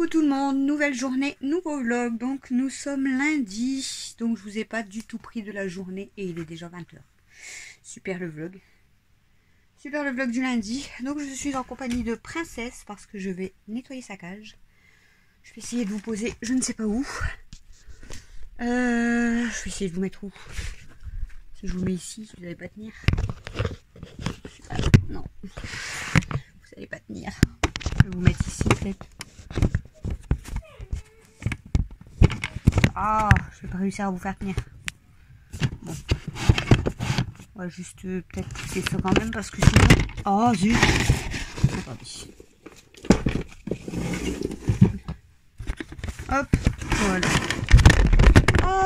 Coucou tout le monde, nouvelle journée, nouveau vlog. Donc nous sommes lundi, donc je vous ai pas du tout pris de la journée et il est déjà 20 h. Super le vlog. Super le vlog du lundi. Donc je suis en compagnie de Princesse parce que je vais nettoyer sa cage. Je vais essayer de vous poser, je ne sais pas où. Je vais essayer de vous mettre où. Si je vous mets ici, vous n'allez pas tenir. Je sais pas, non. Vous n'allez pas tenir. Je vais vous mettre ici peut-être. Ah, je vais pas réussir à vous faire tenir. Bon. On va juste peut-être pousser ça quand même parce que sinon... Oh zut. Attendez. Hop, voilà. Oh,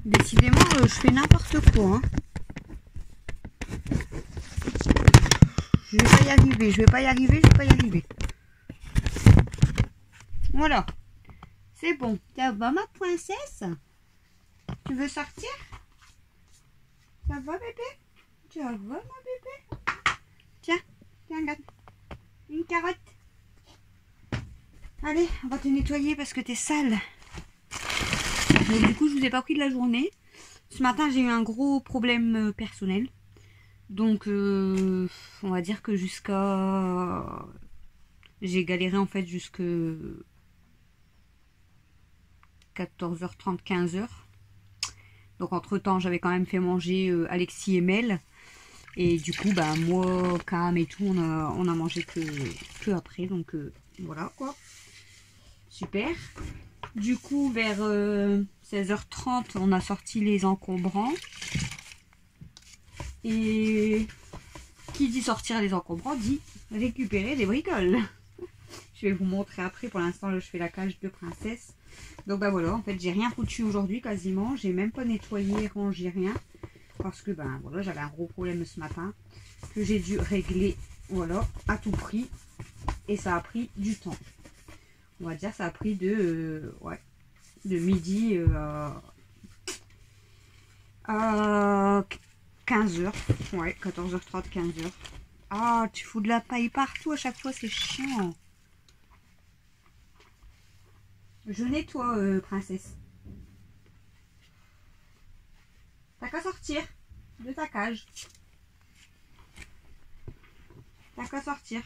décidément, je fais n'importe quoi. Hein. Je vais pas y arriver, je vais pas y arriver. Voilà. C'est bon. Ça va ma princesse? Tu veux sortir? Ça va bébé? Ça va ma bébé? Tiens, regarde. Une carotte. Allez, on va te nettoyer parce que t'es sale. Donc, du coup, je vous ai pas pris de la journée. Ce matin, j'ai eu un gros problème personnel. Donc, on va dire que jusqu'à... J'ai galéré en fait jusqu'à 14h30, 15h. Donc entre temps j'avais quand même fait manger Alexis et Mel. Et du coup bah moi, Cam et tout on a mangé que après. Donc voilà quoi. Super. Du coup vers 16h30 on a sorti les encombrants. Et qui dit sortir les encombrants dit récupérer des bricoles. Je vais vous montrer après. Pour l'instant je fais la cage de Princesse. Donc bah voilà, en fait j'ai rien foutu aujourd'hui quasiment, j'ai même pas nettoyé, rangé rien, parce que ben voilà, j'avais un gros problème ce matin, que j'ai dû régler, voilà, à tout prix, et ça a pris du temps. On va dire ça a pris de midi à 15h, ouais, 14h30, 15h. Ah, tu fous de la paille partout à chaque fois, c'est chiant. Je nettoie, Princesse. T'as qu'à sortir de ta cage. T'as qu'à sortir.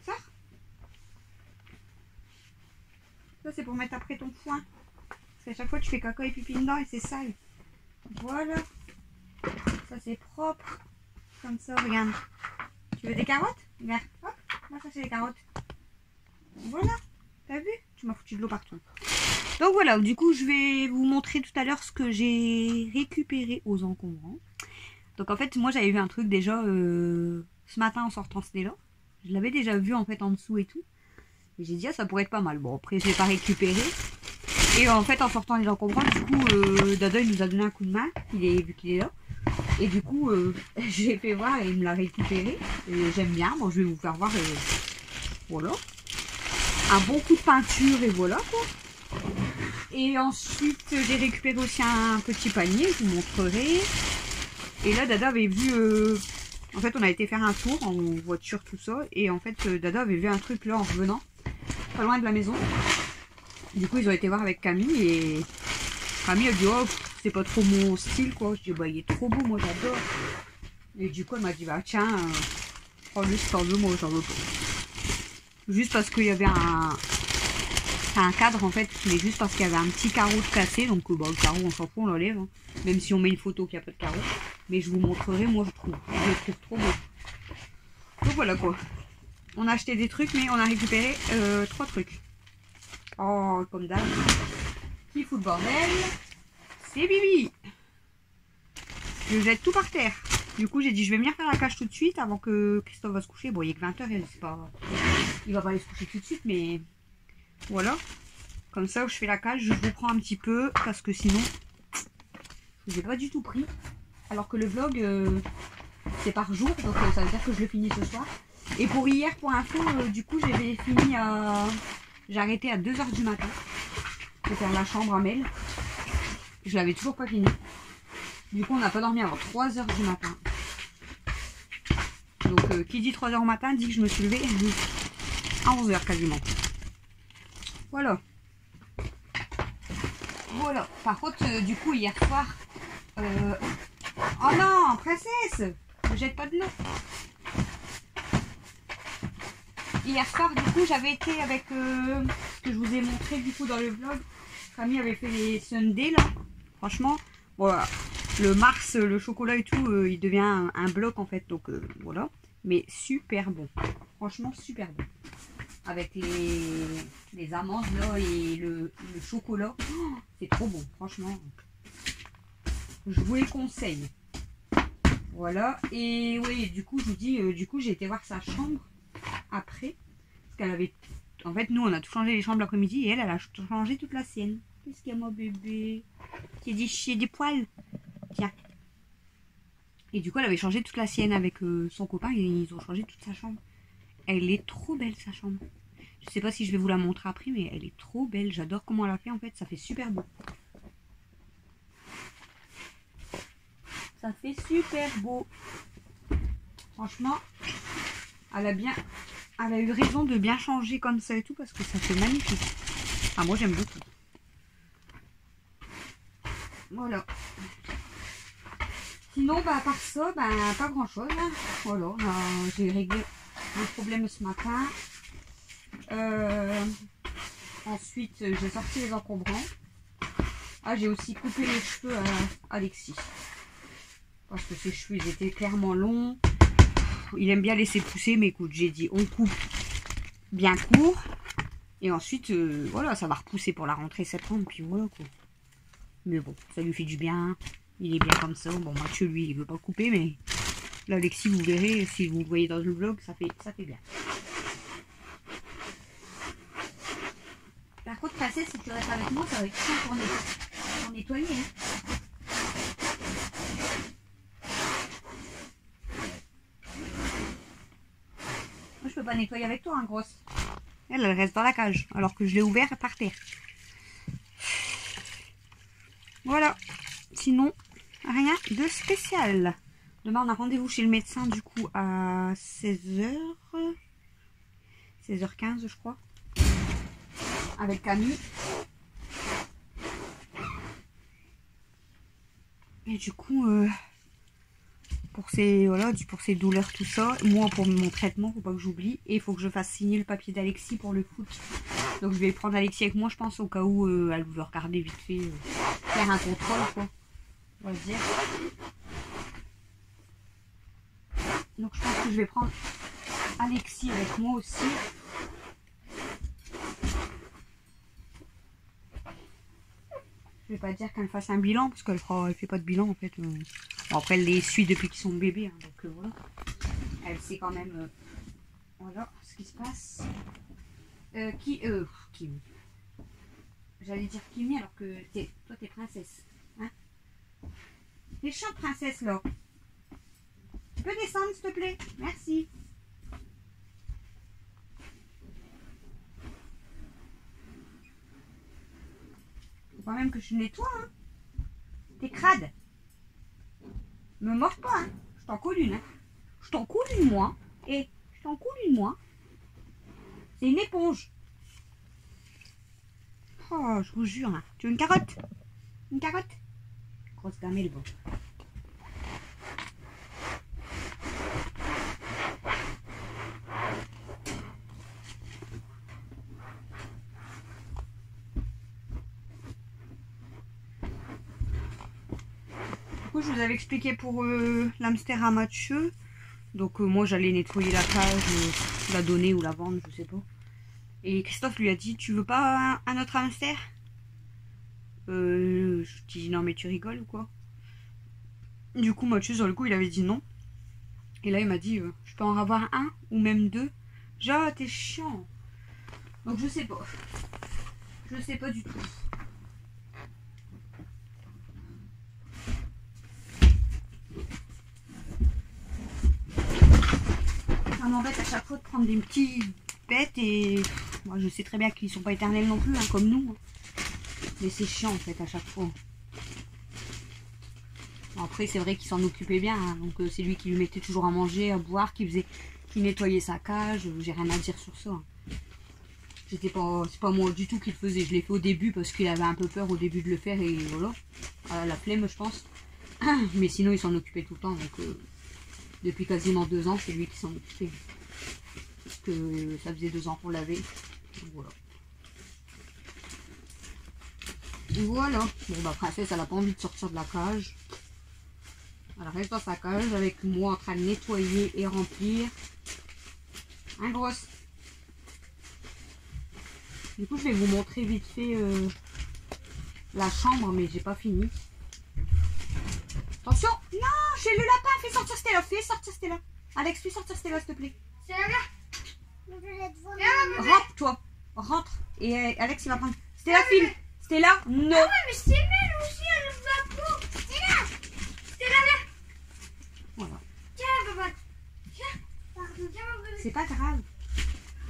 Sors. Ça, c'est pour mettre après ton foin. Parce qu'à chaque fois, tu fais caca et pipi dedans et c'est sale. Voilà. Ça, c'est propre. Comme ça, regarde. Tu veux des carottes? Regarde. Hop. Moi, ça, c'est des carottes. Voilà. T'as vu? Tu m'as foutu de l'eau partout. Donc voilà, du coup je vais vous montrer tout à l'heure ce que j'ai récupéré aux encombrants. Donc en fait moi j'avais vu un truc déjà ce matin en sortant c'était là. Je l'avais déjà vu en fait en dessous et tout. Et j'ai dit ah ça pourrait être pas mal. Bon après je l'ai pas récupéré. Et en fait en sortant les encombrants du coup Dada il nous a donné un coup de main. Vu qu'il est là. Et du coup j'ai fait voir et il me l'a récupéré. Et j'aime bien, bon je vais vous faire voir et voilà. Un bon coup de peinture et voilà quoi. Et ensuite j'ai récupéré aussi un petit panier, je vous montrerai. Et là Dada avait vu, en fait on a été faire un tour en voiture tout ça. Et en fait Dada avait vu un truc là en revenant, pas loin de la maison. Du coup ils ont été voir avec Camille et Camille a dit oh c'est pas trop mon style quoi. Je dis bah il est trop beau, moi j'adore. Et du coup elle m'a dit bah tiens prends-le si t'en veux, moi j'en veux pas. Juste parce qu'il y avait un cadre en fait, mais juste parce qu'il y avait un petit carreau de cassé. Donc bah, le carreau on s'en fout, on l'enlève. Hein. Même si on met une photo qu'il n'y a pas de carreau. Mais je vous montrerai, moi je le trouve trop beau. Donc voilà quoi. On a acheté des trucs mais on a récupéré 3 trucs. Oh comme d'hab. Qui fout le bordel? C'est Bibi. Je jette tout par terre. Du coup j'ai dit je vais venir faire la cage tout de suite avant que Christophe va se coucher. Bon il est que 20 h, il va pas aller se coucher tout de suite mais voilà. Comme ça je fais la cage, je vous prends un petit peu parce que sinon je vous ai pas du tout pris. Alors que le vlog c'est par jour donc ça veut dire que je le finis ce soir. Et pour hier pour info du coup j'avais fini à... J'ai arrêté à 2 h du matin de faire la chambre à Mel. Je l'avais toujours pas fini. Du coup on n'a pas dormi avant 3 h du matin. Donc qui dit 3 h au matin dit que je me suis levée à 11 h quasiment. Voilà. Voilà. Par contre, du coup, hier soir... Oh non, princesse, ne jette pas de l'eau. Hier soir, du coup, j'avais été avec ce que je vous ai montré du coup dans le vlog. Camille avait fait les sundaes là. Franchement, voilà. Le Mars, le chocolat et tout, il devient un bloc en fait. Donc voilà. Mais super bon. Franchement, super bon. Avec les amandes là et le chocolat. Oh, c'est trop bon, franchement. Je vous les conseille. Voilà. Et oui, du coup, je vous dis, du coup, j'ai été voir sa chambre après. Parce qu'elle avait... En fait, nous, on a tout changé les chambres l'après-midi et elle a changé toute la sienne. Qu'est-ce qu'il y a, mon bébé? Qui a des poils. Tiens. Et du coup, elle avait changé toute la sienne avec son copain et ils ont changé toute sa chambre. Elle est trop belle, sa chambre. Je sais pas si je vais vous la montrer après, mais elle est trop belle. J'adore comment elle a fait, en fait. Ça fait super beau. Ça fait super beau. Franchement, elle a eu raison de bien changer comme ça et tout parce que ça fait magnifique. Ah, moi, j'aime beaucoup. Voilà. Sinon, bah, à part ça, bah, pas grand chose. Hein. Voilà, j'ai réglé le problème ce matin. Ensuite, j'ai sorti les encombrants. Ah, j'ai aussi coupé les cheveux à Alexis. Parce que ses cheveux, ils étaient clairement longs. Il aime bien laisser pousser, mais écoute, j'ai dit, on coupe bien court. Et ensuite, voilà, ça va repousser pour la rentrée septembre. Puis voilà, quoi. Mais bon, ça lui fait du bien. Il est bien comme ça. Bon, Mathieu, lui, il veut pas couper, mais là, Alexis, vous verrez, si vous le voyez dans le vlog, ça fait bien. Par contre, passer, si tu restes avec moi, ça va être chiant pour nettoyer. Hein. Moi, je peux pas nettoyer avec toi, hein, grosse. Elle reste dans la cage, alors que je l'ai ouvert par terre. Voilà. Sinon, rien de spécial. Demain, on a rendez-vous chez le médecin, du coup, à 16h. 16h15, je crois. Avec Camille. Et du coup, pour ces douleurs, tout ça, moi, pour mon traitement, faut pas que j'oublie. Et il faut que je fasse signer le papier d'Alexis pour le foot. Donc, je vais prendre Alexis avec moi, je pense, au cas où elle veut regarder vite fait, faire un contrôle, quoi. On va dire. Donc, je pense que je vais prendre Alexis avec moi aussi. Je vais pas dire qu'elle fasse un bilan, parce qu'elle fait pas de bilan, en fait. Bon, après, elle les suit depuis qu'ils sont bébés, hein, donc voilà. Elle sait quand même, voilà, ce qui se passe. Kimi. J'allais dire Kimi, alors que toi, t'es princesse. Hein? T'es chiante, princesse, là. Tu peux descendre, s'il te plaît? Merci. Faut quand même que je nettoie, hein. T'es crade. Me mords pas, hein. Je t'en coule une, hein. Je t'en coule une, moi. Et je t'en coule une, moi. C'est une éponge. Oh, je vous jure, là. Tu veux une carotte? Une carotte? Grosse gamelle, bon. Je vous avais expliqué pour l'hamster à Mathieu. Donc moi j'allais nettoyer la cage, la donner ou la vendre, je sais pas. Et Christophe lui a dit, tu veux pas un autre hamster? Je dis non mais tu rigoles ou quoi? Du coup Mathieu sur le coup il avait dit non. Et là il m'a dit, je peux en avoir un ou même deux. Genre t'es chiant. Donc je sais pas. Je sais pas du tout. Ça m'embête à chaque fois de prendre des petits bêtes et moi je sais très bien qu'ils sont pas éternels non plus, hein, comme nous. Mais c'est chiant en fait à chaque fois. Après c'est vrai qu'il s'en occupait bien, hein, donc c'est lui qui lui mettait toujours à manger, à boire, qui nettoyait sa cage. J'ai rien à dire sur ça. Hein. C'est pas moi du tout qui le faisais. Je l'ai fait au début parce qu'il avait un peu peur au début de le faire et voilà. La flemme, je pense. Mais sinon, il s'en occupait tout le temps. Donc, depuis quasiment 2 ans, c'est lui qui s'en occupait. Parce que ça faisait 2 ans qu'on l'avait. Donc, voilà. Voilà. Bon, bah, Princesse, elle n'a pas envie de sortir de la cage. Elle reste dans sa cage avec moi en train de nettoyer et remplir. Un grosse. Du coup, je vais vous montrer vite fait la chambre, mais j'ai pas fini. Attention! Non, j'ai le lapin. Fais sortir Stella. Fais sortir Stella. Alex, fais sortir Stella, s'il te plaît. C'est là. Rentre, toi. Rentre. Et Alex, il va prendre. Stella, file. Stella, non. Ah ouais, mais c'est elle aussi, elle ouvre la porte. Stella. Stella, là. Voilà. Tiens, papa. Tiens. Pardon, tiens, mon bébé. C'est pas grave.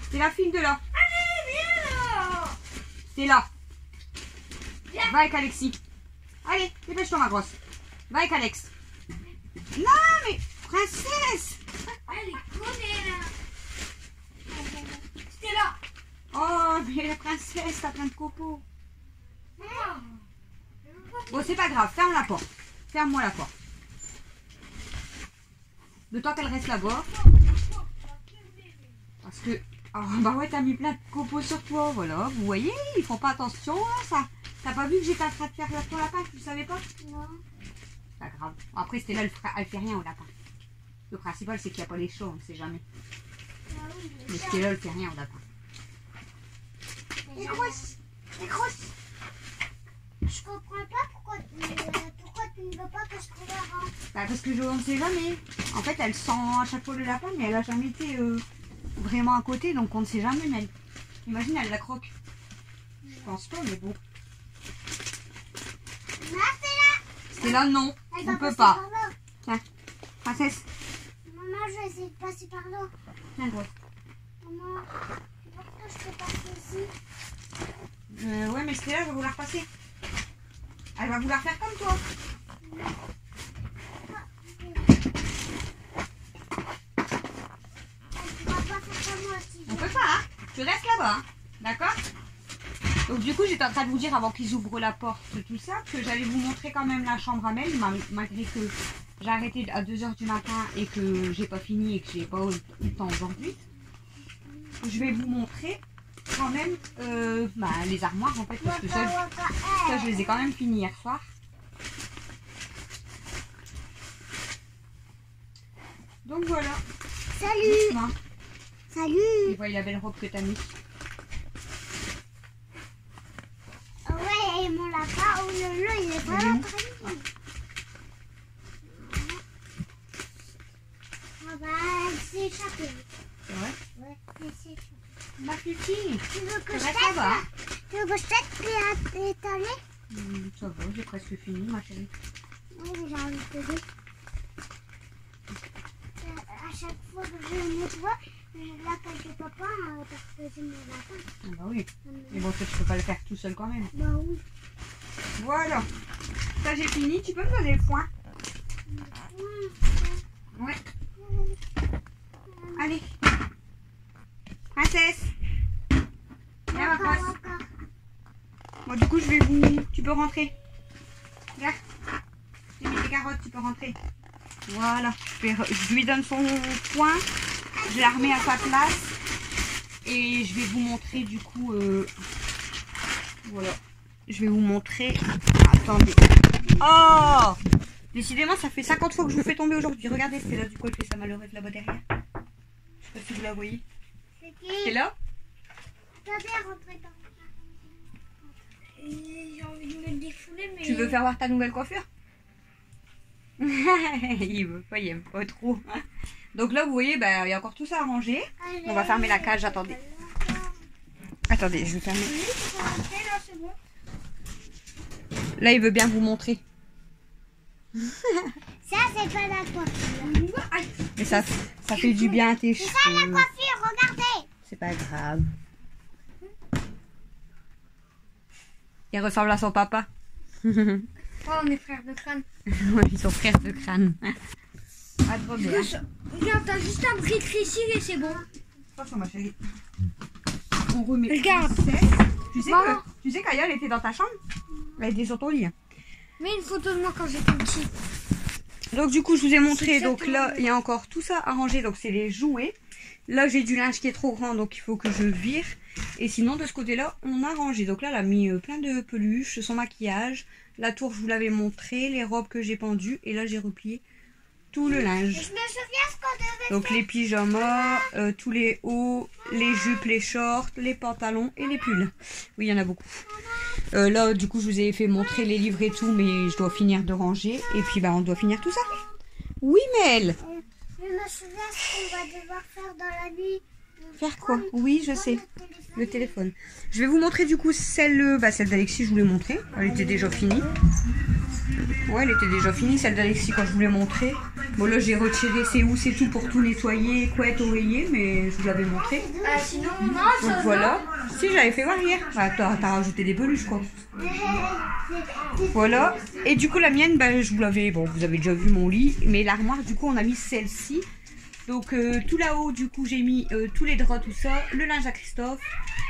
Stella, file de là. Allez, viens là. Stella. Viens. Va avec Alexis. Allez, dépêche-toi, ma grosse. Va avec Alex. Non, mais Princesse. Elle est connue, là. Stella. Oh, mais la princesse, t'as plein de copeaux. Bon, c'est pas grave, ferme la porte. Ferme-moi la porte. Le temps qu'elle reste là-bas. Parce que... Oh, bah ouais, t'as mis plein de copeaux sur toi, voilà. Vous voyez, ils font pas attention, hein, ça. T'as pas vu que j'étais en train de faire ton lapin, tu savais pas? Non. Pas grave. Après, Stella, elle fait rien au lapin. Le principal, c'est qu'il n'y a pas les chats, on ne sait jamais. Mais Stella, elle fait rien au lapin. Les grosses. Les grosses. Je comprends pas pourquoi tu ne veux pas que je trouve avant. Bah parce que je ne sais jamais. En fait, elle sent à chaque fois le lapin, mais elle a jamais été vraiment à côté, donc on ne sait jamais. Mais imagine, elle la croque. Je pense pas, mais bon. Stella, non, on ne peut pas. Tiens, princesse. Maman, je vais essayer de passer par là. Tiens, grosse. Maman, tu vois que je peux passer ici? Ouais, mais Stella va vouloir passer. Elle va vouloir faire comme toi. On peut pas, hein? Tu restes là-bas, hein? D'accord? Donc du coup, j'étais en train de vous dire avant qu'ils ouvrent la porte, tout ça, que j'allais vous montrer quand même la chambre à Mel, malgré que j'ai arrêté à 2 h du matin et que j'ai pas fini et que j'ai pas eu le temps aujourd'hui. Je vais vous montrer quand même les armoires en fait, parce que ça, je les ai quand même finis hier soir. Donc voilà. Salut. Salut. Tu vois la belle robe que t'as mis. Ouais, et mon lapin, oh là là, il est vraiment très mignon. Ah bah, elle s'est échappée. C'est vrai? Ouais, elle s'est échappée. Ma fifi, Tu veux que je reste t'aide là-bas. Tu veux que je t'aide à étaler? Ça va, j'ai presque fini ma chérie. Oui, j'ai envie de t'aider. À chaque fois que je nettoie, la cage de papa, parce que c'est mon lapin. Ah bah oui. Mais bon, ça, je peux pas le faire tout seul quand même. Bah oui. Voilà. Ça, j'ai fini. Tu peux me donner le foin? Ouais. Allez. Princesse. Viens, ma grosse. Bon, du coup, je vais vous... Tu peux rentrer. Regarde. J'ai mis des carottes, tu peux rentrer. Voilà. Je lui donne son foin. Je la remets à sa place. Et je vais vous montrer, du coup... Voilà. Je vais vous montrer... Attendez. Oh! Décidément, ça fait 50 fois que je vous fais tomber aujourd'hui. Regardez, c'est là, du coup, elle fait sa malheureuse là-bas derrière. Je sais pas si vous la voyez. C'est là? Tu vas bien rentrer dans le... J'ai envie de me défouler, mais... Tu veux faire voir ta nouvelle coiffure? Il veut pas, il aime pas trop. Donc là, vous voyez, bah, il y a encore tout ça à ranger. On va fermer la cage, attendez. Attendez, je vais fermer. Là, il veut bien vous montrer. Ça, c'est pas la coiffure. Mais ça fait du bien à tes cheveux. C'est ça la coiffure, regardez. C'est pas grave. Il ressemble à son papa. Oh, on est frères de crâne. Oui, ils sont frères de crâne. Ah, trop bien. Viens, t'as juste à me rétrécir et c'est bon. Attention, ma chérie. on remet. Regarde. Tu sais qu'Aya, elle était dans ta chambre? Elle était sur ton lit. Mets une photo de moi quand j'étais petit. Donc du coup, je vous ai montré. Donc là, il y a encore tout ça à ranger. Donc c'est les jouets. Là, j'ai du linge qui est trop grand, donc il faut que je vire. Et sinon, de ce côté-là, on a rangé. Donc là, elle a mis plein de peluches, son maquillage. La tour, je vous l'avais montré. Les robes que j'ai pendues. Et là, j'ai replié tout le linge. Je me souviens ce qu'on devait Donc les pyjamas, tous les hauts, les jupes, les shorts, les pantalons et les pulls. Oui, il y en a beaucoup. Là, du coup, je vous ai fait montrer les livres et tout, mais je dois finir de ranger. Et puis, bah, on doit finir tout ça. Oui, Mel. Je me souviens ce qu'on va devoir faire dans la nuit. Faire quoi? Oui, je sais. Le téléphone. Je vais vous montrer du coup celle d'Alexis, je vous l'ai montrée. Elle était déjà finie. Ouais, elle était déjà finie, celle d'Alexis, quand je vous l'ai montrée. Bon, là, j'ai retiré ses housses et tout pour tout nettoyer, couette, oreiller, mais je vous l'avais montré. Sinon, Donc voilà. Si, j'avais fait voir hier. Ah, t'as rajouté des peluches, quoi. Voilà. Et du coup, la mienne, bah, je vous l'avais... Bon, vous avez déjà vu mon lit. Mais l'armoire, du coup, on a mis celle-ci. Donc, tout là-haut, du coup, j'ai mis tous les draps, tout ça. Le linge à Christophe.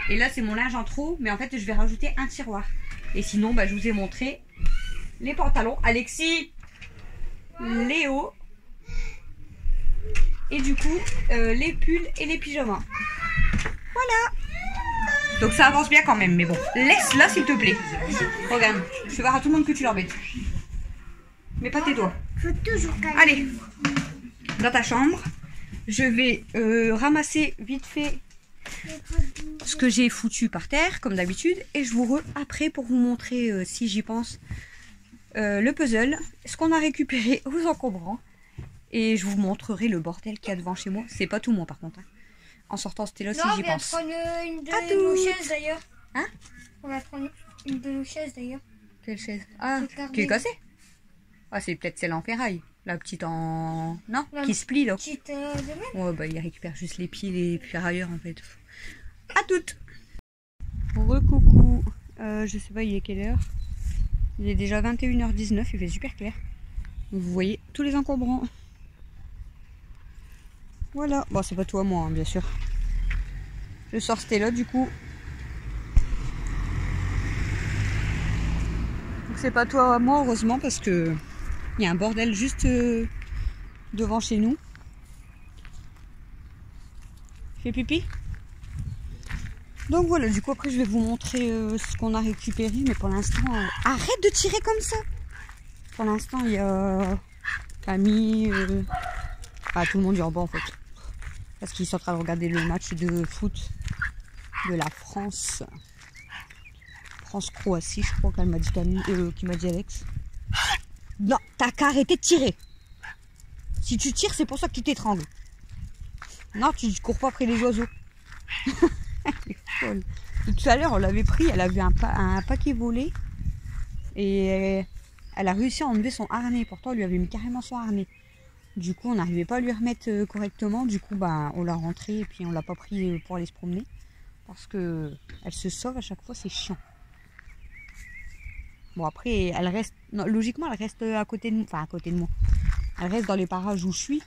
Et là, c'est mon linge en trop. Mais en fait, je vais rajouter un tiroir. Et sinon, bah, je vous ai montré les pantalons. Alexis, Léo. Et du coup, les pulls et les pyjamas. Voilà. Donc ça avance bien quand même, mais bon. Laisse-la s'il te plaît. Regarde, je fais voir à tout le monde que tu l'embêtes. Mais pas tes doigts. faut toujours calmer. Allez, dans ta chambre, je vais ramasser vite fait ce que j'ai foutu par terre, comme d'habitude. Et je vous après pour vous montrer, si j'y pense, le puzzle, ce qu'on a récupéré aux encombrants. Et je vous montrerai le bordel qu'il y a devant chez moi. C'est pas tout moi par contre. Hein. En sortant c'était là si j'y pense. On va prendre une de nos chaises d'ailleurs. Hein? On va prendre une de nos chaises d'ailleurs. Quelle chaise? Ah, qui est cassée? Ah, c'est peut-être celle en ferraille. La petite en... Non, qui se plie là. Petite de même. Ouais, bah il récupère juste les pieds, les ferrailleurs en fait. À toutes. Recoucou. Je sais pas il est quelle heure. Il est déjà 21h19, il fait super clair. Vous voyez tous les encombrants. Voilà. Bon, c'est pas tout à moi, hein, bien sûr. Je sors Stella du coup. Donc c'est pas toi à moi, heureusement, parce que il y a un bordel juste devant chez nous. Fais pipi. Donc voilà, du coup après je vais vous montrer ce qu'on a récupéré, mais pour l'instant, arrête de tirer comme ça. Pour l'instant il y a Camille, tout le monde est en bas en fait. Parce qu'ils sont en train de regarder le match de foot de la France. France-Croatie, je crois qu'elle m'a dit Camille, qui m'a dit Alex. Non, t'as qu'à arrêter de tirer. Si tu tires, c'est pour ça que tu t'étrangles. Non, tu cours pas après les oiseaux. Elle est folle. Et tout à l'heure, on l'avait pris, elle a vu un paquet volé. Et elle a réussi à enlever son harnais. Pourtant, on lui avait mis carrément son harnais. Du coup, on n'arrivait pas à lui remettre correctement. Du coup, bah, on l'a rentré et puis on l'a pas pris pour aller se promener. Parce que elle se sauve à chaque fois, c'est chiant. Bon, après, elle reste... Non, logiquement, elle reste à côté de moi. Enfin, à côté de moi. Elle reste dans les parages où je suis.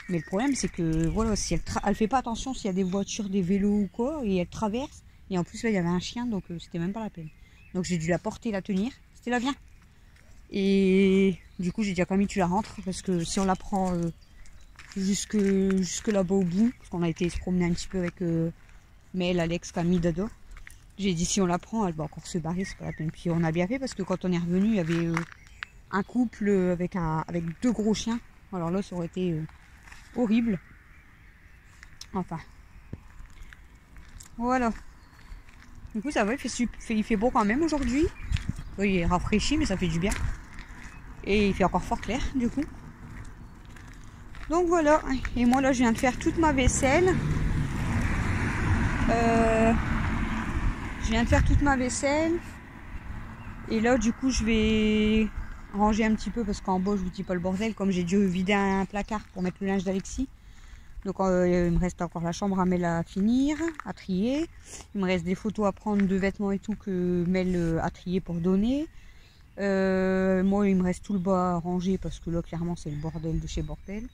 Mais le problème, c'est que, voilà, si elle fait pas attention s'il y a des voitures, des vélos ou quoi, et elle traverse. Et en plus, là, il y avait un chien, donc c'était même pas la peine. Donc, j'ai dû la porter, la tenir. C'était là, viens. Et du coup, j'ai dit à Camille, tu la rentres, parce que si on la prend jusque là-bas au bout, parce qu'on a été se promener un petit peu avec Mel, Alex, Camille, Dado. J'ai dit, si on la prend, elle va encore se barrer, c'est pas la peine. Puis on a bien fait, parce que quand on est revenu, il y avait un couple avec deux gros chiens. Alors là, ça aurait été horrible. Enfin. Voilà. Du coup, ça va, il fait beau quand même aujourd'hui. Oui, il est rafraîchi, mais ça fait du bien. Et il fait encore fort clair, du coup. Donc voilà. Et moi, là, je viens de faire toute ma vaisselle. Je viens de faire toute ma vaisselle. Et là, du coup, je vais ranger un petit peu parce qu'en bas, je vous dis pas le bordel. Comme j'ai dû vider un placard pour mettre le linge d'Alexis. Donc, il me reste encore la chambre à Mel à finir, à trier. Il me reste des photos à prendre de vêtements et tout que Mel a trié pour donner. Moi, il me reste tout le bas à ranger parce que là, clairement, c'est le bordel de chez bordel.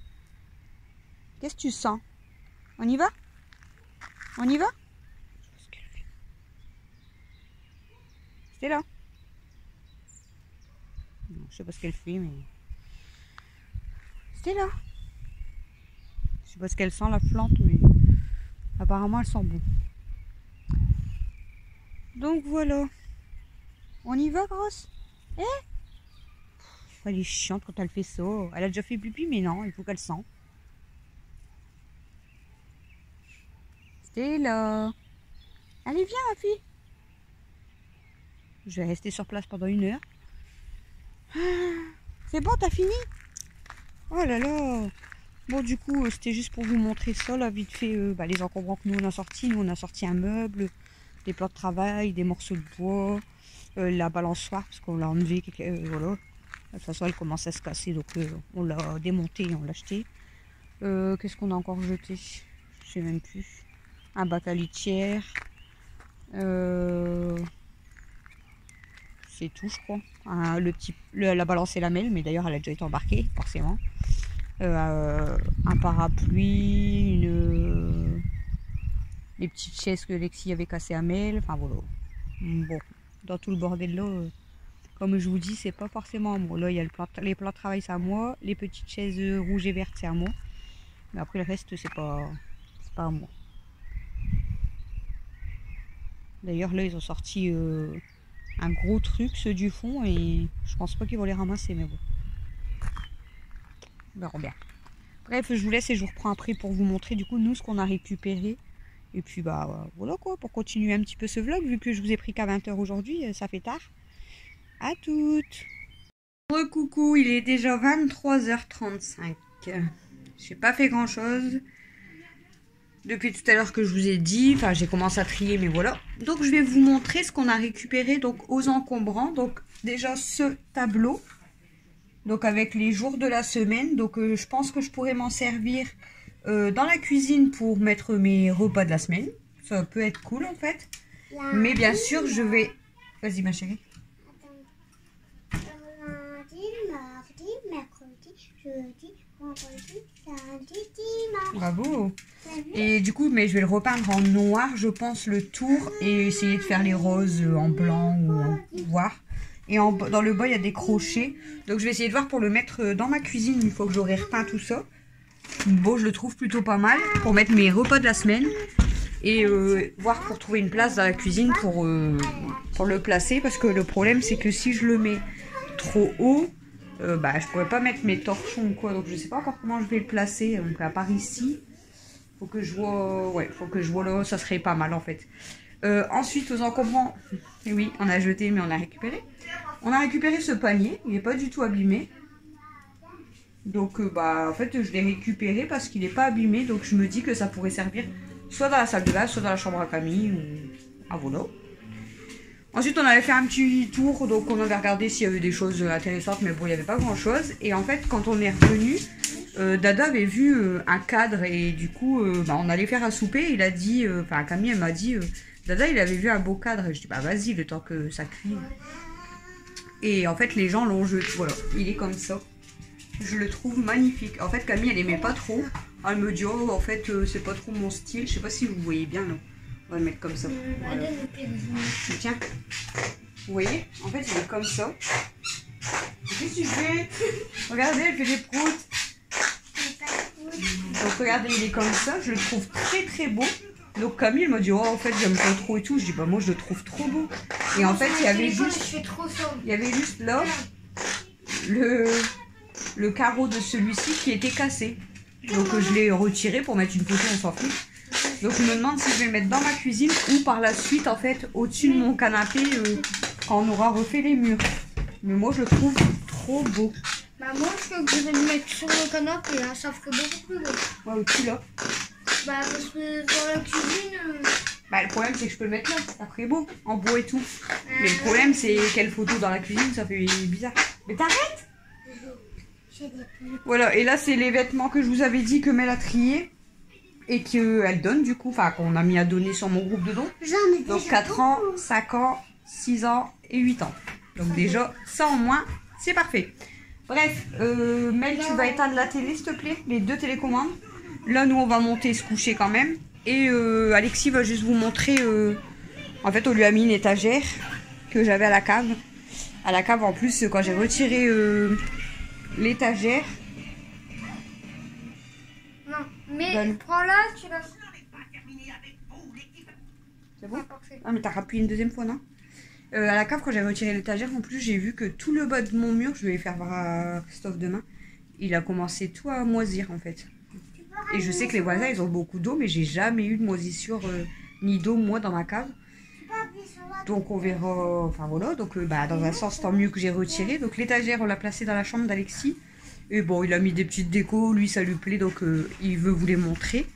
Qu'est-ce que tu sens? On y va? On y va? Je sais pas ce qu'elle fait. Stella. Je sais pas ce qu'elle fait, mais... Stella. Je sais pas ce qu'elle sent, la plante, mais... apparemment, elle sent bon. Donc voilà. On y va, grosse? Eh? Elle est chiante quand elle fait ça. Elle a déjà fait pipi, mais non, il faut qu'elle sente. Stella. Allez, viens, ma fille. Je vais rester sur place pendant 1 heure. C'est bon, t'as fini? Oh là là. Bon, du coup, c'était juste pour vous montrer ça, là, vite fait, les encombrants que nous on a sortis. Nous, on a sorti un meuble, des plans de travail, des morceaux de bois, la balançoire, parce qu'on l'a enlevé, voilà. De toute façon, elle commence à se casser, donc on l'a démonté et on l'a acheté. Qu'est-ce qu'on a encore jeté? Je sais même plus. Un bac à litière. C'est tout, je crois. La balance et lamelle, mais d'ailleurs, elle a déjà été embarquée, forcément. Un parapluie, les petites chaises que Lexi avait cassées à Mel. Enfin, voilà. Bon, dans tout le bordel là... Comme je vous dis, c'est pas forcément à moi. Là, il y a les plans de travail, c'est à moi. Les petites chaises rouges et vertes, c'est à moi. Mais après, le reste, c'est pas à moi. D'ailleurs, là, ils ont sorti un gros truc, ceux du fond. Et je pense pas qu'ils vont les ramasser, mais bon. On verra bien. Bref, je vous laisse et je vous reprends après pour vous montrer, du coup, nous, ce qu'on a récupéré. Et puis, voilà quoi, pour continuer un petit peu ce vlog. Vu que je vous ai pris qu'à 20 h aujourd'hui, ça fait tard. À toutes. Coucou, il est déjà 23h35. J'ai pas fait grand chose depuis tout à l'heure que je vous ai dit. Enfin, j'ai commencé à trier, mais voilà. Donc, je vais vous montrer ce qu'on a récupéré donc aux encombrants. Donc, déjà ce tableau. Donc, avec les jours de la semaine. Donc, je pense que je pourrais m'en servir dans la cuisine pour mettre mes repas de la semaine. Ça peut être cool en fait. Mais bien sûr, je vais... Vas-y ma chérie. Mercredi, jeudi, vendredi, samedi, dimanche. Bravo. Et du coup, mais je vais le repeindre en noir, je pense, le tour, et essayer de faire les roses en blanc ou en voir. Et dans le bas, il y a des crochets. Donc, je vais essayer de voir pour le mettre dans ma cuisine une fois que j'aurai repeint tout ça. Bon, je le trouve plutôt pas mal pour mettre mes repas de la semaine. Et voir pour trouver une place dans la cuisine pour le placer. Parce que le problème, c'est que si je le mets trop haut, je pourrais pas mettre mes torchons ou quoi, donc je sais pas encore comment je vais le placer. Donc à part ici, faut que je vois, faut que je vois là, ça serait pas mal en fait. Ensuite aux encombrants, et oui, on a jeté mais on a récupéré. On a récupéré ce panier, il est pas du tout abîmé. Donc en fait je l'ai récupéré parce qu'il est pas abîmé, donc je me dis que ça pourrait servir soit dans la salle de bain, soit dans la chambre à Camille ou à voilà. Ensuite, on avait fait un petit tour, donc on avait regardé s'il y avait des choses intéressantes, mais bon, il n'y avait pas grand-chose. Et en fait, quand on est revenu, Dada avait vu un cadre et du coup, on allait faire un souper. Il a dit, Camille, elle m'a dit, Dada, il avait vu un beau cadre. Et je dis, vas-y, le temps que ça cuise. Et en fait, les gens l'ont jeté. Voilà, il est comme ça. Je le trouve magnifique. En fait, Camille, elle aimait pas trop. Elle me dit, oh, en fait, c'est pas trop mon style. Je sais pas si vous voyez bien, là. On va le mettre comme ça. Voilà. Tiens. Vous voyez? En fait, il est comme ça. Qu'est-ce que tu fais? Regardez, elle fait des proutes. Donc, regardez, il est comme ça. Je le trouve très très beau. Donc, Camille m'a dit, oh, en fait, j'aime pas trop et tout. Je dis, moi, je le trouve trop beau. Et en fait, il y avait juste là le carreau de celui-ci qui était cassé. Donc, je l'ai retiré pour mettre une photo, on s'en fout. Donc je me demande si je vais le mettre dans ma cuisine ou par la suite en fait au-dessus de mon canapé quand on aura refait les murs. Mais moi je le trouve trop beau. Moi je veux que je vais le mettre sur le canapé, hein, ça ferait beaucoup plus beau. Ouais, au-dessus là. Parce que dans la cuisine... Le problème c'est que je peux le mettre là, ça ferait beau, en bois et tout. Mais le problème c'est quelle photo dans la cuisine, ça fait bizarre. Mais t'arrêtes. Voilà, et là c'est les vêtements que je vous avais dit que Mel a trié. Et qu'elle donne du coup, enfin qu'on a mis à donner sur mon groupe de dons. Donc 4 ans, 5 ans, 6 ans et 8 ans. Donc déjà, ça en moins, c'est parfait. Bref, Mel, tu vas éteindre la télé s'il te plaît, les 2 télécommandes. Là, nous on va monter se coucher quand même. Et Alexis va juste vous montrer, en fait on lui a mis une étagère. que j'avais à la cave. À la cave, en plus, quand j'ai retiré l'étagère. Non, mais Donne. prends-la, tu la... C'est bon? Ah, mais t'as rappuyé une deuxième fois, non? À la cave, quand j'ai retiré l'étagère, en plus, j'ai vu que tout le bas de mon mur, je vais faire voir à Christophe demain, il a commencé tout à moisir, en fait. Et je sais que les voisins, ils ont beaucoup d'eau, mais j'ai jamais eu de moisissure ni d'eau, moi, dans ma cave. Donc, on verra... Enfin, voilà. Donc, dans un sens, tant mieux que j'ai retiré. Donc, l'étagère, on l'a placée dans la chambre d'Alexis. Et bon, il a mis des petites décos. Lui, ça lui plaît, donc il veut vous les montrer.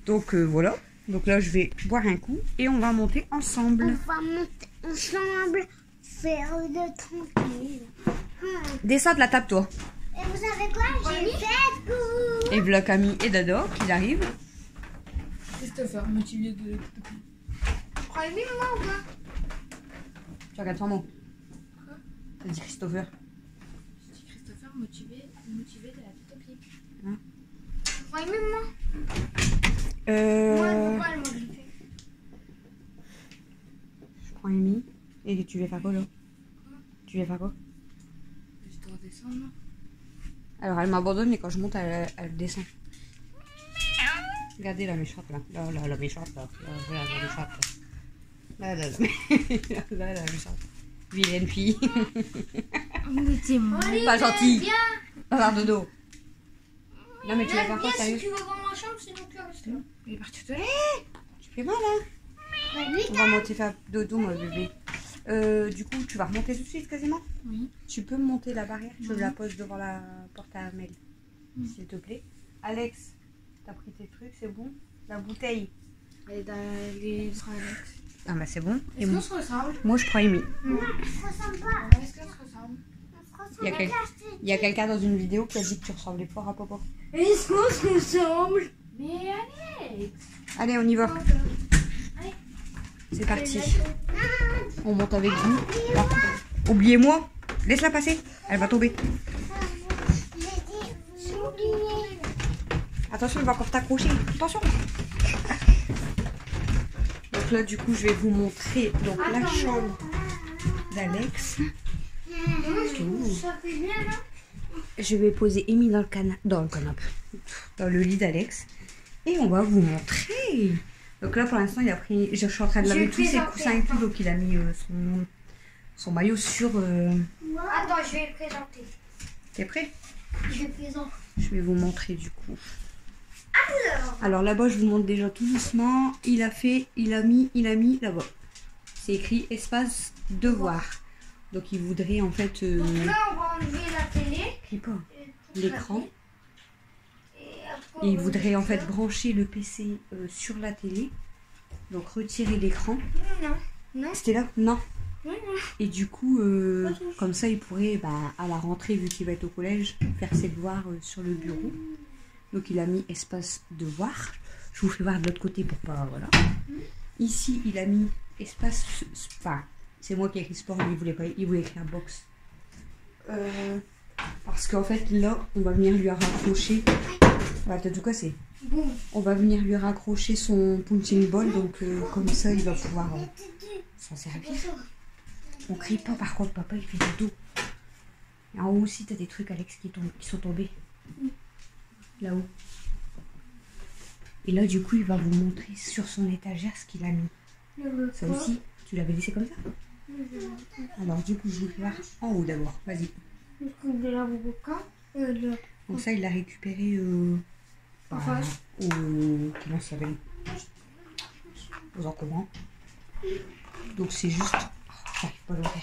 Donc, voilà. Donc là, je vais boire un coup et on va monter ensemble. On va monter ensemble, faire de tranquille. Descends de la table, toi. Et vous savez quoi? J'ai fait goût. Et voilà Camille et Dado qui arrivent. Christopher, motivé de... Prends une moi ou pas? Tu regardes son mot. Quoi? T'as dit Christopher. Je dis Christopher, motivé de la tête aux pieds. Hein? Prends une moi. Moi, je fais. Je prends Amy. Et tu vas faire quoi là? Tu vas faire quoi? Je dois descendre. Alors elle m'abandonne et quand je monte elle descend. Regardez la méchante là. Là, la méchante là. Là, la méchante là. Là, la méchante. Vilaine fille. Mais c'est moi. Pas gentille. Pas de dos. Non mais tu vas faire quoi Si sérieux? tu vas dans ma chambre, sinon tu vas rester là. Il est parti tout à l'heure. Tu fais mal hein? On va monter faire dodo mon bébé. Du coup tu vas remonter tout de suite quasiment? Oui. Tu peux me monter la barrière? Je la pose devant la porte à Amel. S'il te plaît. Alex, t'as pris tes trucs, c'est bon? La bouteille. Elle est dans les Alex. Ah bah c'est bon. Et Est-ce moi, qu'on se ressemble? moi je prends Amy. On se ressemble pas. Est-ce qu'on se ressemble? Il y a quelqu'un dans une vidéo qui a dit que tu ressemblais fort à papa. Est-ce qu'on se ressemble? Mais allez! Allez, on y va. C'est parti. On monte avec vous. Ah, oubliez-moi. Laisse-la passer. Elle va tomber. Attention, elle va encore t'accrocher. Attention. Donc là, du coup, je vais vous montrer donc, la chambre d'Alex. Ça fait bien là. Je vais poser Amy dans le canapé. Dans le lit d'Alex. Et on va vous montrer. Donc là, pour l'instant, il a pris... Je suis en train de laver tous ses coussins et tout. Donc il a mis son maillot sur... Attends, je vais le présenter. T'es prêt? Je le présente. Je vais vous montrer du coup. Alors là-bas, je vous montre déjà tout doucement. Il a mis là-bas. C'est écrit espace devoir. Donc il voudrait en fait... Donc là, on va enlever la télé. Crie pas. L'écran. Et Et il voudrait en fait brancher le PC sur la télé. Donc retirer l'écran. Non. C'était là? Non. Non. Et du coup, comme ça, il pourrait, à la rentrée, vu qu'il va être au collège, faire ses devoirs sur le bureau. Donc il a mis espace devoir. Je vous fais voir de l'autre côté pour pas... Voilà. Ici, il a mis espace... Enfin, c'est moi qui ai écrit sport, mais il voulait écrire box. Parce qu'en fait, là, on va venir lui raccrocher... Bah, t'as tout cassé. Bon. On va venir lui raccrocher son punching ball, donc comme ça, il va pouvoir s'en servir. On crie pas, par contre, papa, il fait du dos. Et en haut aussi, t'as des trucs, Alex, qui sont tombés. Là-haut. Et là, du coup, il va vous montrer sur son étagère ce qu'il a mis. Ça aussi, tu l'avais laissé comme ça? Alors, du coup, je vous fais voir en haut d'abord. Vas-y. De la Donc ça, il l'a récupéré comment ça s'appelle? Aux encombrants. Donc c'est juste... j'arrive pas à le faire.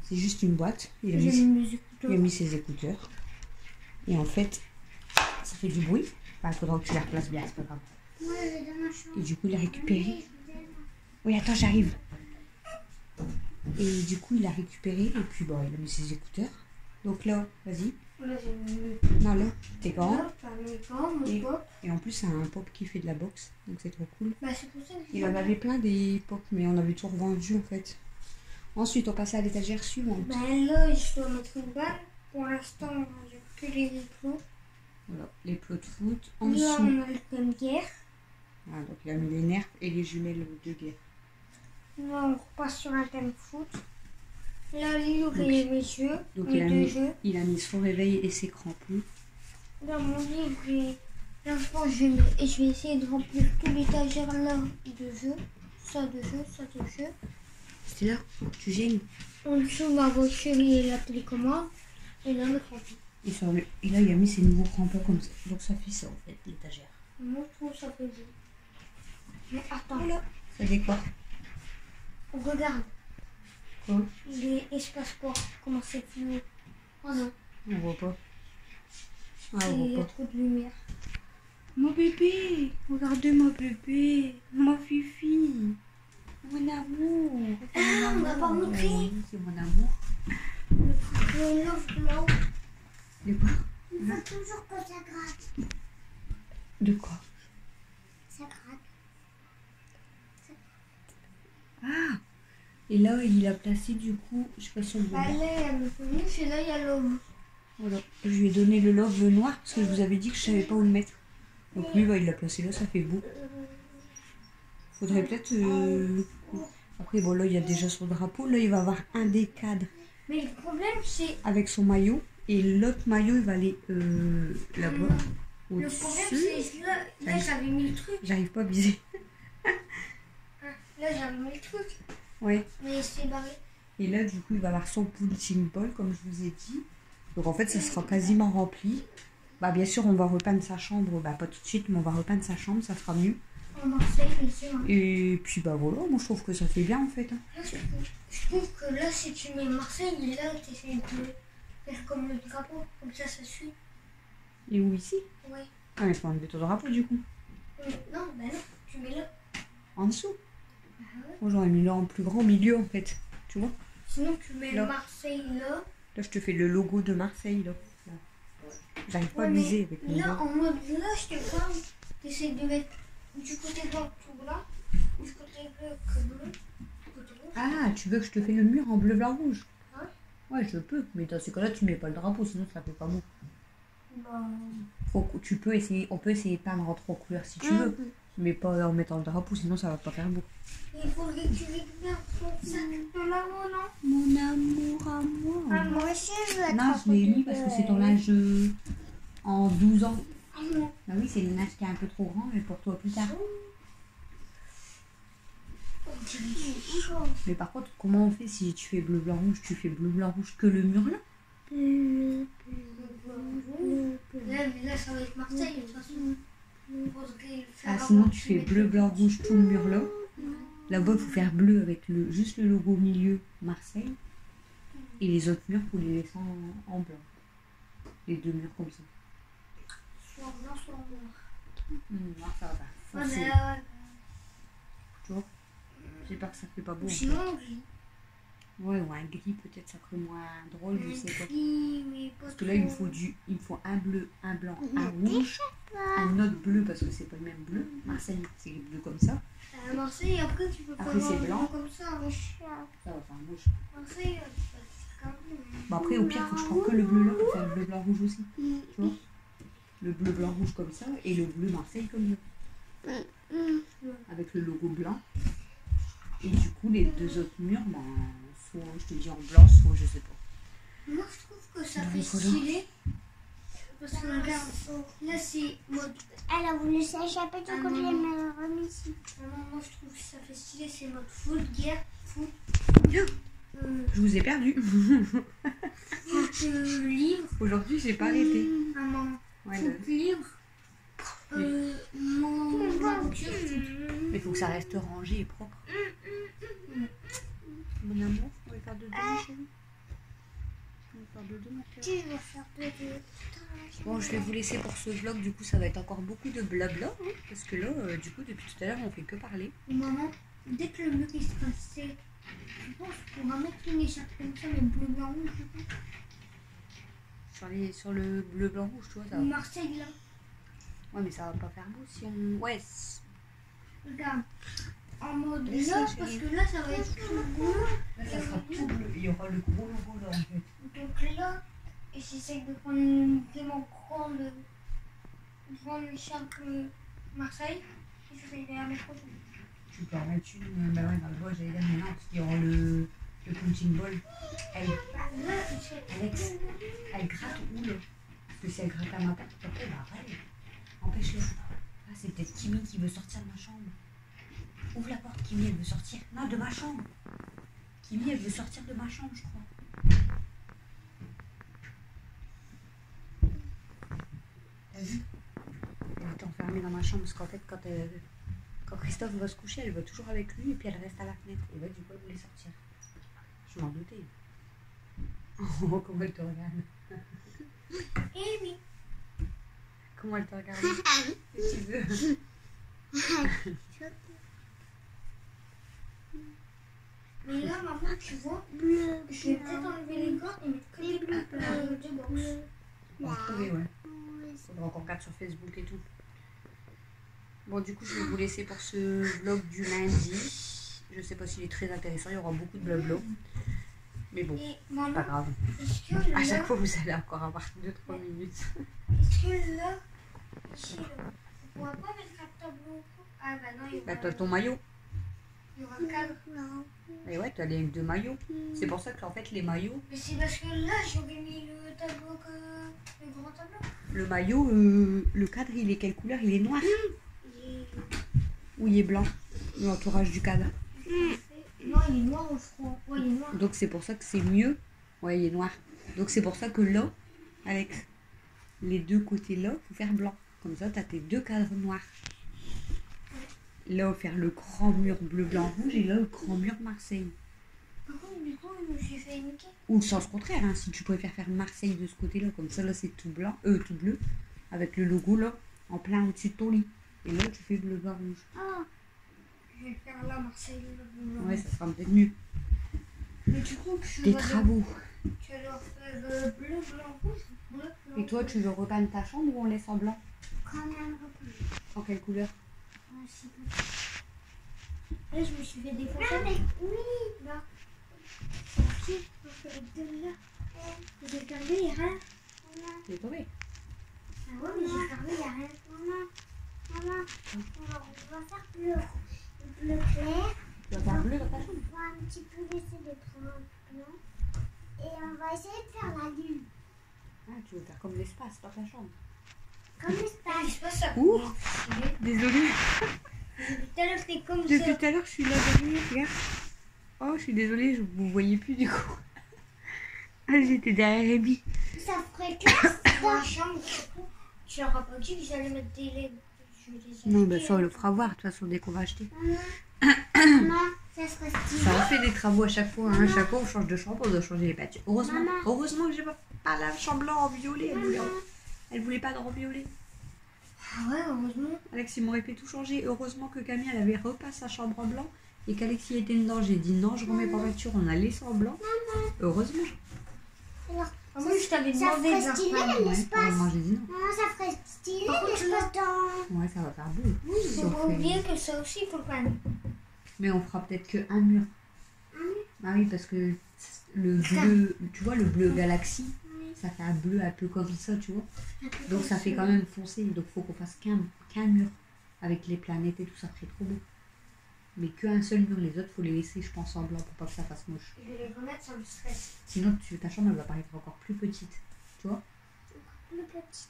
C'est juste une boîte. Il a mis ses écouteurs. Et en fait, ça fait du bruit. Il faudra que tu les replaces bien, c'est pas grave. Et du coup, il a récupéré... Oui, attends, j'arrive. Et du coup, il a récupéré. Et puis, il a mis ses écouteurs. Donc là, vas-y. Non, là, tes gants. Et en plus, c'est un pop qui fait de la boxe. Donc c'est trop cool. Il en avait plein des pop, mais on avait tout revendu en fait. Ensuite, on passe à l'étagère suivante. Là, je dois mettre une balle. Pour l'instant, j'ai que les plots. Voilà, les plots de foot. En Là, dessous. on a le thème guerre. Ah, donc il a mis les nerfs et les jumelles de guerre. Là, on repasse sur un thème foot. Là, livre Donc, et mes jeux. Donc mes deux jeux. il a mis son réveil et ses crampons. Dans mon livre, là, je pense que je vais essayer de remplir tout l'étagère là de jeux. Ça de jeux, ça de jeux. C'est là, tu gênes. En dessous, ma voiture et la télécommande. Et là, le crampon. Et là, il a mis ses nouveaux crampons comme ça. Donc ça fait ça en fait, l'étagère. Moi, je trouve ça fait beau. Mais attends, Ça fait quoi? regarde. Quoi? Les espaces sports, comment c'est flou. Oh non, On voit pas. Ah, il on y a voit pas. trop de lumière. Mon bébé, regardez mon bébé, mon fifi, mon amour. Ah, on n'a pas montré. Oui, c'est mon amour. Le love glow. De quoi? Il faut toujours que ça gratte. De quoi? Ça gratte. Ah! Et là, il a placé du coup, je sais pas si on voit Bah, bien. là, il y a le peluche et là, il y a l'homme. Voilà. Je lui ai donné le love noir parce que je vous avais dit que je savais pas où le mettre. Donc lui, bah, il l'a placé là, ça fait beau. Faudrait peut-être... Après, bon, là, il y a déjà son drapeau. Là, il va avoir un des cadres Mais le problème, c'est. avec son maillot. Et l'autre maillot, il va aller là-bas. Le problème, c'est que là j'avais mis le truc. J'arrive pas à viser. Là, j'avais mis le truc. Ouais. Mais c'est barré. Et là, du coup, il va avoir son punching ball, comme je vous ai dit. Donc, en fait, ça sera quasiment rempli. Bah, bien sûr, on va repeindre sa chambre. Bah, pas tout de suite, mais on va repeindre sa chambre. Ça sera mieux. En Marseille, bien sûr. Hein. Et puis, bah, voilà. Moi, je trouve que ça fait bien, en fait. Hein. Là, je trouve que là, si tu mets Marseille, là, tu essaies de faire comme le drapeau. Comme ça suit. Et où, ici? Ouais. Ah, mais il faut enlever ton drapeau, du coup. Non, bah non, tu mets là. En dessous. Ah ouais. Moi, j'aurais mis là en plus grand milieu, en fait. Tu vois? Sinon, tu mets Là. Marseille là. Là, je te fais le logo de Marseille, là. J'arrive pas à Ouais, viser avec mon là, doigt. en mode là, je te parle. Tu essaies de mettre du côté blanc tout blanc. Du côté bleu que bleu. Du côté rouge. Ah, tu veux que je te fais le mur en bleu, blanc, rouge? Ouais. Ouais, je peux. Mais dans ce cas-là, tu mets pas le drapeau, sinon ça fait pas beau. Bah. Tu peux essayer, on peut essayer de peindre en trois couleurs si tu veux. Mais pas en mettant le drapeau, sinon ça va pas faire beau. Il faudrait que tu récupères ton sac de là-haut, non? Mon amour à moi. Ah, moi aussi, je veux Non, je l'ai mis parce que c'est ton linge en 12 ans. Ah non. Bah oui, c'est le linge qui est un peu trop grand, mais pour toi plus tard. On dirait que c'est chaud. Mais par contre, comment on fait si tu fais bleu, blanc, rouge? Tu fais bleu, blanc, rouge que le mur là? Là, mais là, ça va être Marseille, de toute façon. Faudrait le faire Ah, avant sinon que tu fais mettes bleu, le blanc, petit. rouge tout le mur là. Là-bas, il faut faire bleu avec juste le logo au milieu Marseille. Et les autres murs, il faut les laisser en blanc. Les deux murs comme ça. Soit blanc, soit noir. Noir, ça va pas. Ouais, Foncé. mais Tu vois? J'ai peur que ça fait pas beau. en fait. sinon, gris. Ouais, ou un gris peut-être, ça ferait moins drôle, je sais pas. Gris, mais pas Parce que là, il me trop. faut un bleu, un blanc, un rouge, un autre bleu parce que c'est pas le même bleu. Marseille, c'est bleu comme ça. À Marseille, après, tu peux Après, faire c'est un blanc. comme ça. Ça va faire rouge. Marseille, c'est comme Bon, après, au pire, il faut que je prenne que le bleu là pour faire le bleu, blanc, rouge aussi. Tu vois? Le bleu, blanc, rouge comme ça et le bleu Marseille comme ça. Avec le logo blanc. Et du coup, les deux autres murs, ben, soit je te dis en blanc, soit je sais pas. Moi, je trouve que ça Dans fait les couleurs. stylé. Parce que regarde, là, c'est mode. Elle a voulu s'échapper du Ah, coup, je non. l'ai remis ici. Vraiment, moi, je trouve que ça fait stylé. C'est mode foot, guerre, foot. Je vous ai perdu. Foot livre. Aujourd'hui, j'ai pas arrêté. Maman. Ouais, Foot livre. Mon voiture. mais il faut que ça reste rangé et propre. Mon amour, on va faire de deux, chérie. On va faire de deux, ma chérie. Tu veux faire de Bon, je vais vous laisser pour ce vlog. Du coup, ça va être encore beaucoup de blabla. Hein, parce que là, du coup, depuis tout à l'heure, on fait que parler. Maman, dès que le mur il sera sec, je pense qu'on va mettre une écharpe comme ça, mais bleu, blanc, rouge, je pense. Sur le bleu, blanc, rouge, tu vois, ça va. Marseille, là. Ouais, mais ça va pas faire beau si on. Ouais. Regarde. En mode Laisse là, ça, parce chérie. que là, ça va être tout bleu. Là, ça sera tout bleu. Il y aura le gros logo là, en fait. Donc là, et j'essaye de prendre une vraiment grande écharpe Marseille. Et j'essaye de la mettre au bout. Tu peux en mettre une. Bah ouais, dans le bois, j'allais dire, mais non, parce qu'il y aura le Le punching ball, Alex, elle gratte où là? Parce que si elle gratte à ma porte, après, bah arrête. Empêche-le. Ah, c'est peut-être Kimi qui veut sortir de ma chambre. Ouvre la porte, Kimi, elle veut sortir. Non, de ma chambre. Kimi, elle veut sortir de ma chambre, je crois. T'as vu? Elle est enfermée dans ma chambre parce qu'en fait, quand Christophe va se coucher, elle va toujours avec lui et puis elle reste à la fenêtre. Et là, du coup, elle voulait sortir. Je m'en doutais. Oh, comment elle te regarde. Eh oui. Comment elle te regarde. Si tu veux. Mais là, maman, tu vois, je vais peut-être enlever les gants et mettre que les bleus de boxe. On va trouver, ouais. Faudra qu'on regarde sur Facebook et tout. Bon, du coup, je vais vous laisser pour ce vlog du lundi. Je sais pas s'il est très intéressant, il y aura beaucoup de blabla. Mais bon, Et c'est pas maman, grave. est-ce que À là, chaque fois, vous allez encore avoir 2-3 minutes. est-ce que là, ici, là, on pourra pas mettre un tableau? Ah bah non, il y Bah, aura, t'as ton maillot. il y aura un cadre. Mais ouais, t'as les 2 maillots. C'est pour ça qu'en fait, les maillots, Mais c'est parce que là, j'aurais mis le tableau que le grand tableau. le maillot, le cadre, il est quelle couleur? Il est noir Il ou il est blanc? L'entourage du cadre. Non, il est noir au front. Ouais, il est noir. Donc c'est pour ça que c'est mieux. Ouais, il est noir. Donc c'est pour ça que là, Alex, les deux côtés là, faut faire blanc. Comme ça, t'as tes 2 cadres noirs. Là, faire le grand mur bleu, blanc, rouge et là, le grand mur Marseille. Par contre, du coup, je me suis fait niquer. Ou le sens contraire, hein, si tu préfères faire Marseille de ce côté-là. Comme ça, là, c'est tout blanc, tout bleu, avec le logo là, en plein au-dessus de ton lit. Et là, tu fais bleu, blanc, rouge. Ah, je vais le faire là, Marseille. Là, Ouais, ça sera peut-être mieux. Mais du coup, tu Des vas travaux. tu vas leur faire bleu, blanc, rouge, bleu, blanc. Et toi, tu veux repeindre ta chambre ou on laisse en blanc? Quand même repris. En quelle couleur? Là, je me suis fait défoncer. Ah, mais oui, là. C'est qui? On fait les deux là. J'ai fermé, il n'y a rien. C'est tombé. Ah ouais, mais j'ai fermé, il n'y a rien. Maman, alors, on va faire bleu clair. Tu vas faire bleu dans ta chambre? On va un petit peu laisser des points blancs. Et on va essayer de faire la lune. Ah, tu veux faire comme l'espace dans ta chambre? Comme l'espace. L'espace, ça Ouh, désolée. Depuis tout à l'heure, c'était comme Depuis ça. tout à l'heure, je suis là derrière, regarde. Oh, je suis désolée, je vous voyais plus du coup. Ah, j'étais derrière Abby. Ça ferait classe dans la chambre. Tu leur as pas dit que j'allais mettre des LED. Non, bah ça, on le fera voir, de toute façon, dès qu'on va acheter. Maman, ça serait stylé. Ça, on fait des travaux à chaque fois, hein. Chaque fois, on change de chambre, on doit changer les peintures. Heureusement, Maman. heureusement que j'ai pas la chambre blanc en violet. Elle voulait pas de en violet. Ah ouais, heureusement. Alex, il m'aurait fait tout changer. Heureusement que Camille, elle avait repeint sa chambre en blanc et qu'Alexis était dedans. J'ai dit non, je remets pas la peinture, on a laissé en blanc. Heureusement. Alors, moi, je t'avais ça demandé de ferait stylé Ouais, l'espace. moi j'ai dit non. Maman, ça ferait stylé Par contre, l'espace dans... Ouais, ça va faire beau. Oui, Si faut on pas fait- oublier que ça aussi, il faut le peindre. Mais on fera peut-être que un mur. Ah oui, parce que le bleu, tu vois, le bleu galaxie, ça fait un bleu un peu comme ça, tu vois. Donc ça fait quand même foncé. Donc faut qu'on fasse qu'un mur avec les planètes et tout, ça ferait trop beau. Mais qu'un seul mur, les autres, faut les laisser, je pense, en blanc pour pas que ça fasse moche. Je vais les remettre sur le stress. Sinon, ta chambre, elle va paraître encore plus petite. Tu vois? Le petit.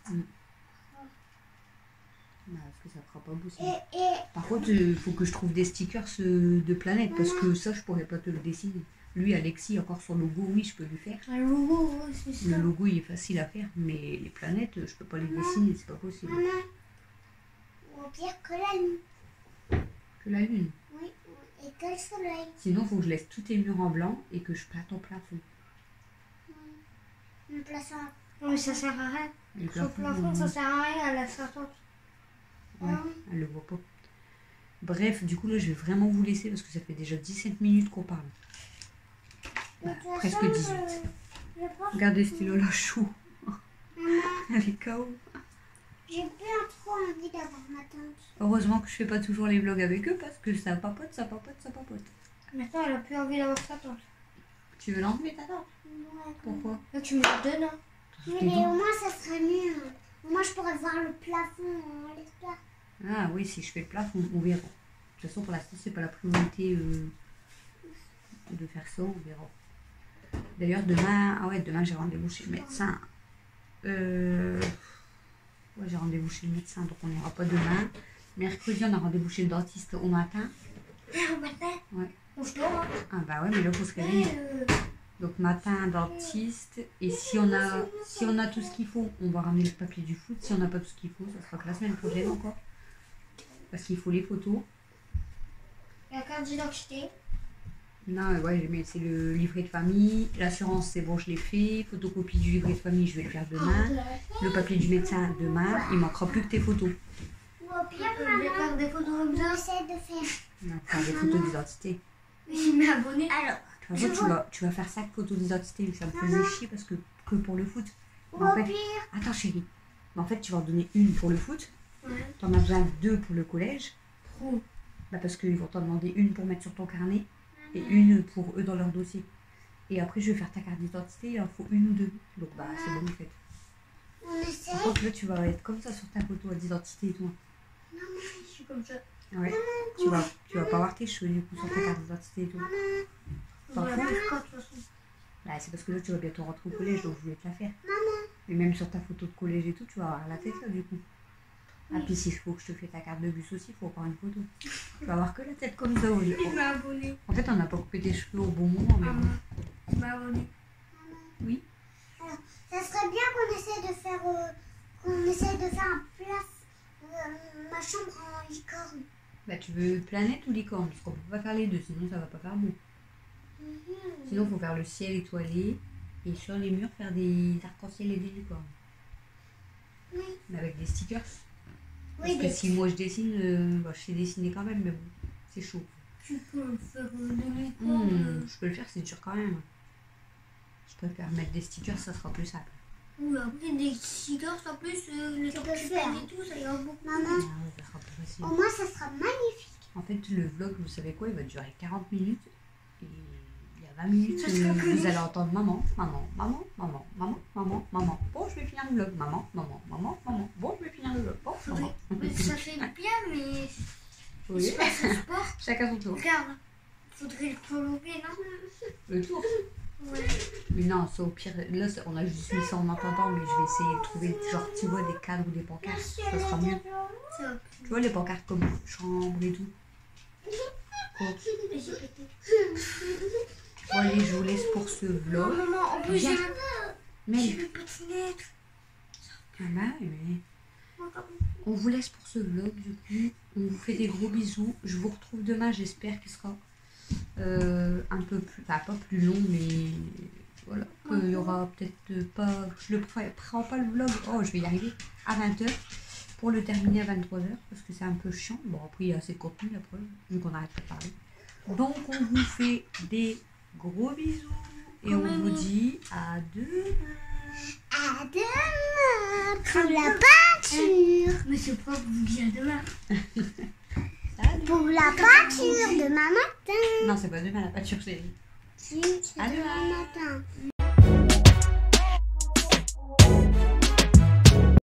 Bah, parce que ça fera pas beau sinon. Et Par contre, il faut que je trouve des stickers de planètes, parce que ça, je pourrais pas te le dessiner. Lui, Alexis, encore son logo, oui, je peux lui faire. un logo, ouais, c'est ça. Le logo, il est facile à faire, mais les planètes, je peux pas les dessiner, c'est pas possible. Maman, ou au pire que la lune. Que la lune. Oui, et que le soleil. Sinon, il faut que je laisse tous tes murs en blanc et que je peinte ton plafond. Le plafond. Non, mais ça sert à rien. Et le Sur le plafond, ça sert à rien à la sortante. ouais, elle le voit pas. Bref, du coup, là, je vais vraiment vous laisser parce que ça fait déjà 17 minutes qu'on parle. De Bah, toute presque façon, 18. je pense Regardez ce stylo là chaud. Maman, Elle est KO. j'ai plus trop envie d'avoir ma tante. Heureusement que je fais pas toujours les vlogs avec eux parce que ça papote, ça papote, ça papote. Maintenant, elle a plus envie d'avoir sa tante. Tu veux l'enlever ta tante? Ouais, Pourquoi? là, tu me la donnes, hein. Tes Mais dents. au moins, ça serait mieux. Au moins, je pourrais voir le plafond en l'espace. Ah oui, si je fais le plafond, on verra. De toute façon, pour l'instant, c'est pas la priorité de faire ça, on verra. D'ailleurs, demain, ah ouais, demain j'ai rendez-vous chez le médecin. Ouais, j'ai rendez-vous chez le médecin, donc on n'ira pas demain. Mercredi, on a rendez-vous chez le dentiste au matin. Au matin? Ouais. On se dort, hein? Ah bah ouais, mais là, il faut se réveiller. Donc matin, dentiste. Et si on a tout ce qu'il faut, on va ramener le papier du foot. Si on n'a pas tout ce qu'il faut, ça sera que la semaine prochaine encore. Parce qu'il faut les photos. La carte d'identité. Non, ouais, mais c'est le livret de famille. L'assurance, c'est bon, je l'ai fait. Photocopie du livret de famille, je vais le faire demain. Le papier du médecin, demain. Il manquera plus que tes photos. Ou au pire, maman, faire des photos comme ça. J'essaie de faire. Non, faire des photos d'identité. Je m'ai abonné. Alors, De toute façon, tu vas faire 5 photos d'identité. Ça me faisait chier parce que pour le foot. ou Mais en au fait, pire. attends chérie. Mais en fait, tu vas en donner une pour le foot. Ouais. T'en as besoin de 2 pour le collège. Trop. Bah parce qu'ils vont t'en demander une pour mettre sur ton carnet et une pour eux dans leur dossier. Et après, je vais faire ta carte d'identité, il en faut une ou 2. Donc bah c'est bon en fait. On essaie. Par contre, là, tu vas être comme ça sur ta photo d'identité et tout. Maman, je suis comme ça. Ouais. Tu vas pas avoir tes cheveux du coup sur ta carte d'identité et tout. Par On va contre, faire quoi, de toute façon? bah, c'est parce que là, tu vas bientôt rentrer au collège, donc je voulais te la faire. Et même sur ta photo de collège et tout, tu vas avoir la tête là du coup. Ah, puis s'il faut que je te fais ta carte de bus aussi, il faut prendre une photo. Tu vas avoir que la tête comme ça. Je m'ai abonné. En fait, on n'a pas coupé tes cheveux au bon moment, mais bon. Maman, je m'ai abonné. Oui. Alors, ça serait bien qu'on essaie de faire un place ma chambre en licorne. Bah, tu veux planète ou licorne? Parce qu'on peut pas faire les deux, sinon ça va pas faire beau. Sinon, il faut faire le ciel étoilé et sur les murs faire des arcs-en-ciel et des licornes. Oui. Mais avec des stickers. Parce Oui, que si moi je dessine, bah, je sais dessiner quand même, mais bon, c'est chaud. tu peux le faire de licorne. Je peux le faire, c'est dur quand même. Je préfère mettre des stickers, ça sera plus simple. Ou après des stickers en plus, les trucs que tu peignes et tout, ça ira beaucoup. Maman, Ah, ça sera plus facile. au moins ça sera magnifique. En fait, le vlog, vous savez quoi, il va durer 40 minutes. Et il y a 20 minutes, Ça sera que vous nous. allez entendre maman, maman, maman, maman, maman, maman, maman. Bon, je vais finir le vlog. Maman, maman, maman, maman. Bon, je vais finir le vlog. Bon, maman. Mais ça fait bien, mais Oui. c'est pas ce sport. Chacun son tour. Regarde, faudrait le prolonger, non? Le tour. Ouais. Mais non, ça au pire, là, on a juste mis ça en entendant, mais je vais essayer de trouver, genre, tu vois, des cadres ou des pancartes. Ça sera mieux. Ça, Tu vois, les pancartes comme chambre et tout. Bon, j'ai pété. allez, je vous laisse pour ce vlog. Maman, en plus, Viens. j'ai Mais, mes patinette. ah bah, mais on vous laisse pour ce vlog, du coup. On vous fait des gros bisous. Je vous retrouve demain, j'espère qu'il sera un peu plus, enfin pas plus long, mais voilà, qu'il y aura peut-être pas, je le prends pas le vlog, oh je vais y arriver, à 20h, pour le terminer à 23h, parce que c'est un peu chiant. Bon, après il y a assez de contenu, la preuve, vu qu'on arrête pas de parler. Donc on vous fait des gros bisous, et on vous dit à demain. À demain pour la peinture. Mais c'est pas pour dire demain. Salut. Pour la peinture demain matin. Non, c'est pas demain la peinture, c'est Si, c'est À demain demain. matin.